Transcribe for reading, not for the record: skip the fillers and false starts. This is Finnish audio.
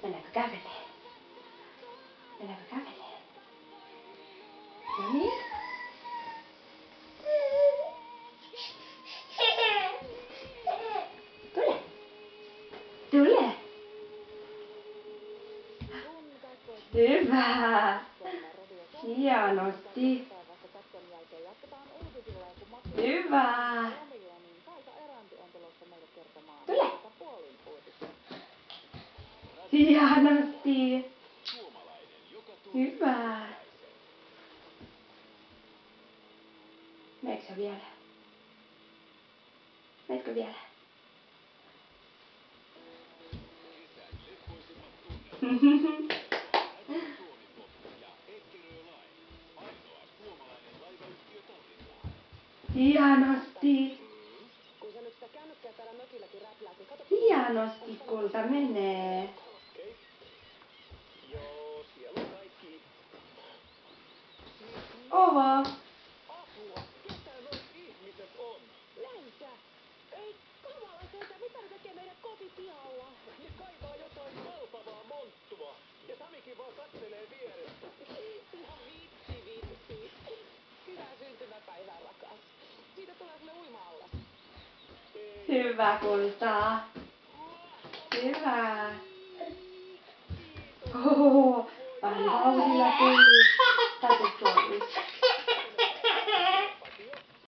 Mennäänkö kävelee? Mennäänkö kävelee? No niin. Tule. Tule. Hyvä. Hienosti. Hyvä. Tule. Hienosti. Hyvä. Meneekö vielä? Menetkö vielä? Hienosti. Hienosti, kulta menee. Ovo. Ei kamala sentään, mitä ne tekee meidän kotipihalla? Ne kaivaa jotain valtavaa monttua. Ja Samikin vaan katselee vierestä. No vitsi. Hyvää syntymäpäivää, rakas. Siitä tulee sulle uima-allas. Hyvä, kulta. Hyvä. Oho, vähän vauhdilla tuli. Täytyy tuolla.